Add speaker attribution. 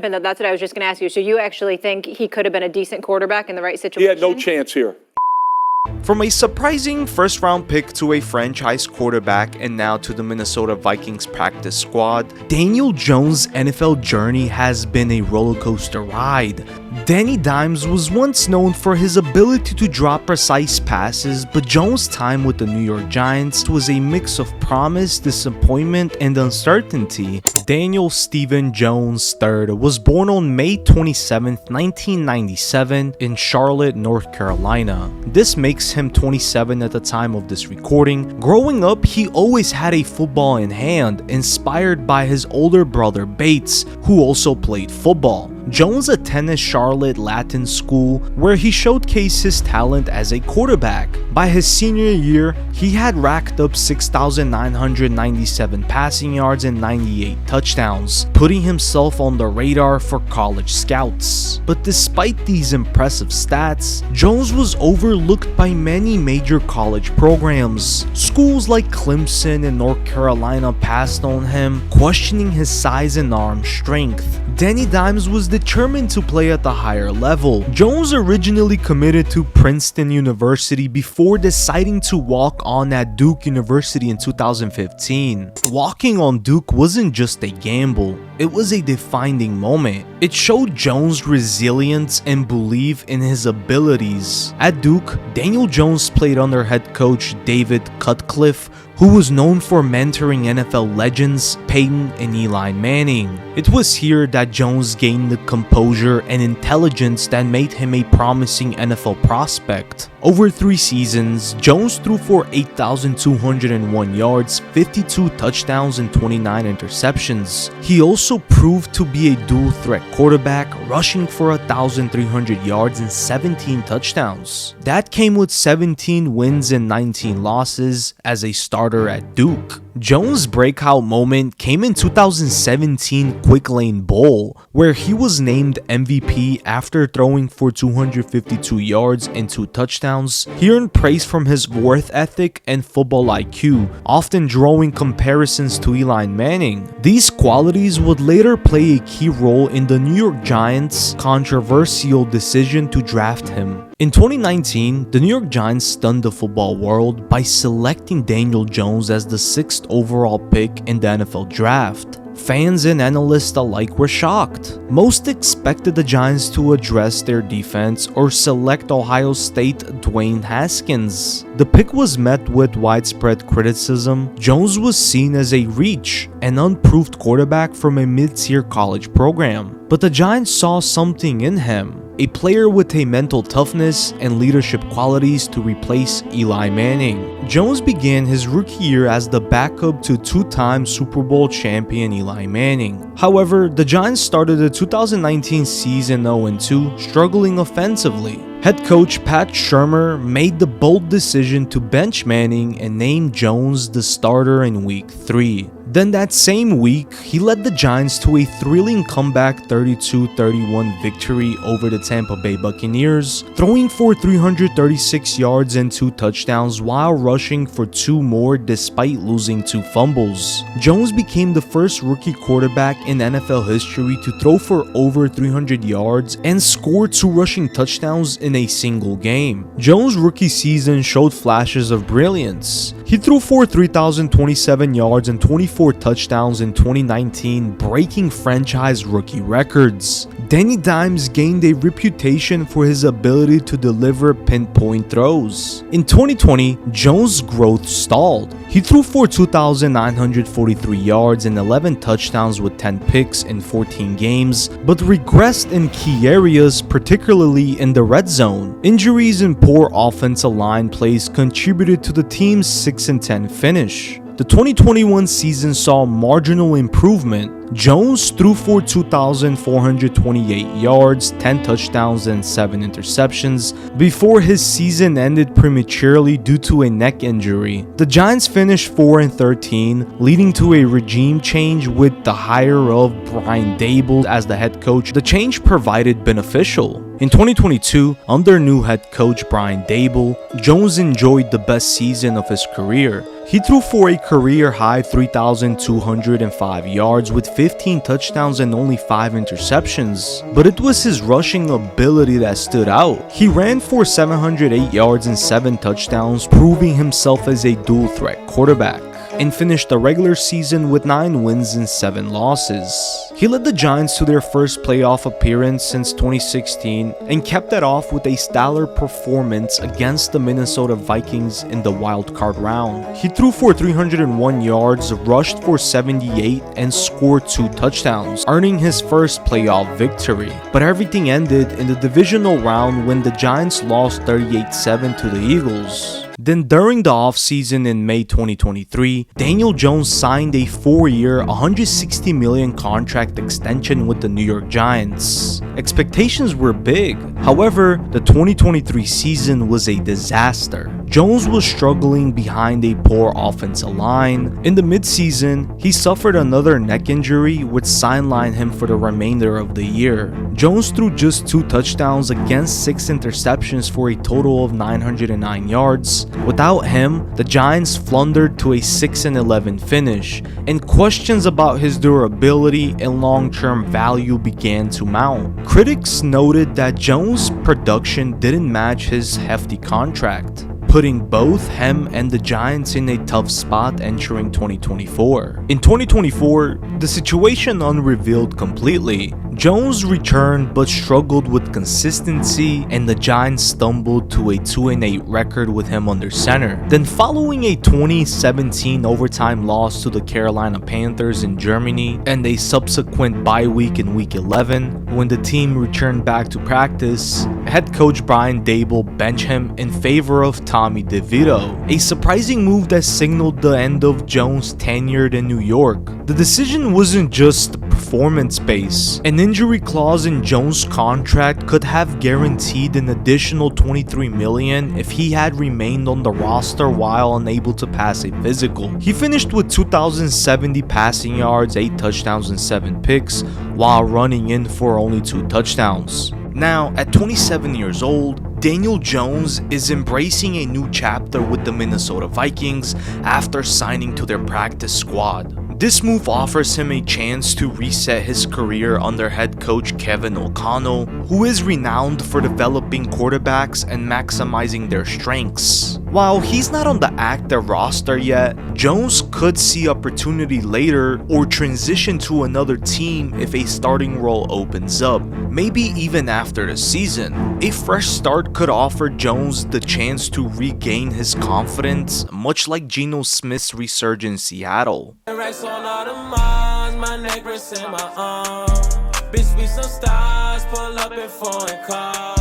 Speaker 1: And that's what I was just going to ask you. So you actually think he could have been a decent quarterback in the right situation?
Speaker 2: He had no chance here.
Speaker 3: From a surprising first-round pick to a franchise quarterback and now to the Minnesota Vikings practice squad, Daniel Jones' NFL journey has been a roller coaster ride. Danny Dimes was once known for his ability to drop precise passes, but Jones' time with the New York Giants was a mix of promise, disappointment, and uncertainty. Daniel Stephen Jones III was born on May 27, 1997 in Charlotte, North Carolina. This makes him 27 at the time of this recording. Growing up, he always had a football in hand, inspired by his older brother Bates, who also played football. Jones attended Charlotte Latin School, where he showcased his talent as a quarterback. By his senior year, he had racked up 6,997 passing yards and 98 touchdowns, putting himself on the radar for college scouts. But despite these impressive stats, Jones was overlooked by many major college programs. Schools like Clemson and North Carolina passed on him, questioning his size and arm strength. Danny Dimes was determined to play at the higher level. Jones originally committed to Princeton University before deciding to walk on at Duke University in 2015. Walking on Duke wasn't just a gamble, it was a defining moment. It showed Jones' resilience and belief in his abilities. At Duke, Daniel Jones played under head coach David Cutcliffe, who was known for mentoring NFL legends Peyton and Eli Manning. It was here that Jones gained the composure and intelligence that made him a promising NFL prospect. Over 3 seasons, Jones threw for 8,201 yards, 52 touchdowns, and 29 interceptions. He also proved to be a dual-threat quarterback, rushing for 1,300 yards and 17 touchdowns. That came with 17 wins and 19 losses as a starter at Duke. Jones' breakout moment came in 2017 Quick Lane Bowl, where he was named MVP after throwing for 252 yards and 2 touchdowns. He earned praise from his work ethic and football IQ, often drawing comparisons to Eli Manning. These qualities would later play a key role in the New York Giants' controversial decision to draft him. In 2019, the New York Giants stunned the football world by selecting Daniel Jones as the 6th overall pick in the NFL draft. Fans and analysts alike were shocked. Most expected the Giants to address their defense or select Ohio State Dwayne Haskins. The pick was met with widespread criticism. Jones was seen as a reach, an unproved quarterback from a mid-tier college program. But the Giants saw something in him, a player with a mental toughness and leadership qualities to replace Eli Manning. Jones began his rookie year as the backup to 2-time Super Bowl champion Eli Manning. However, the Giants started the 2019 season 0-2, struggling offensively. Head coach Pat Shurmur made the bold decision to bench Manning and name Jones the starter in Week 3. Then that same week, he led the Giants to a thrilling comeback 32-31 victory over the Tampa Bay Buccaneers, throwing for 336 yards and 2 touchdowns while rushing for 2 more despite losing 2 fumbles. Jones became the first rookie quarterback in NFL history to throw for over 300 yards and score 2 rushing touchdowns in a single game. Jones' rookie season showed flashes of brilliance. He threw for 3,027 yards and 24 touchdowns in 2019, breaking franchise rookie records. Danny Dimes gained a reputation for his ability to deliver pinpoint throws. In 2020, Jones' growth stalled. He threw for 2,943 yards and 11 touchdowns with 10 picks in 14 games, but regressed in key areas, particularly in the red zone. Injuries and poor offensive line plays contributed to the team's 6-10 finish. The 2021 season saw marginal improvement. Jones threw for 2,428 yards, 10 touchdowns, and 7 interceptions before his season ended prematurely due to a neck injury. The Giants finished 4-13, leading to a regime change with the hire of Brian Daboll as the head coach. The change proved beneficial. In 2022, under new head coach Brian Daboll, Jones enjoyed the best season of his career. He threw for a career-high 3,205 yards with 15 touchdowns and only 5 interceptions, but it was his rushing ability that stood out. He ran for 708 yards and 7 touchdowns, proving himself as a dual-threat quarterback, and finished the regular season with 9 wins and 7 losses. He led the Giants to their first playoff appearance since 2016 and kept that off with a stellar performance against the Minnesota Vikings in the wild card round. He threw for 301 yards, rushed for 78, and scored 2 touchdowns, earning his first playoff victory. But everything ended in the divisional round when the Giants lost 38-7 to the Eagles. Then during the offseason in May 2023, Daniel Jones signed a 4-year, $160 million contract extension with the New York Giants. Expectations were big. However, the 2023 season was a disaster. Jones was struggling behind a poor offensive line. In the midseason, he suffered another neck injury which sidelined him for the remainder of the year. Jones threw just 2 touchdowns against 6 interceptions for a total of 909 yards. Without him, the Giants floundered to a 6-11 finish, and questions about his durability and long-term value began to mount. Critics noted that Jones' production didn't match his hefty contract, putting both him and the Giants in a tough spot entering 2024. In 2024, the situation unrevealed completely. Jones returned but struggled with consistency, and the Giants stumbled to a 2-8 record with him under center. Then following a 2017 overtime loss to the Carolina Panthers in Germany and a subsequent bye week in week 11, when the team returned back to practice, head coach Brian Daboll benched him in favor of Tommy DeVito, a surprising move that signaled the end of Jones' tenure in New York. The decision wasn't just performance-based. An injury clause in Jones' contract could have guaranteed an additional $23 million if he had remained on the roster while unable to pass a physical. He finished with 2,070 passing yards, 8 touchdowns and 7 picks, while running in for only 2 touchdowns. Now, at 27 years old, Daniel Jones is embracing a new chapter with the Minnesota Vikings after signing to their practice squad. This move offers him a chance to reset his career under head coach Kevin O'Connell, who is renowned for developing quarterbacks and maximizing their strengths. While he's not on the active roster yet, Jones could see opportunity later or transition to another team if a starting role opens up, maybe even after the season. A fresh start could offer Jones the chance to regain his confidence, much like Geno Smith's resurgence in Seattle.
Speaker 2: On all the miles, my neck rests in my arm. Bitch, we some stars, pull up in foreign cars.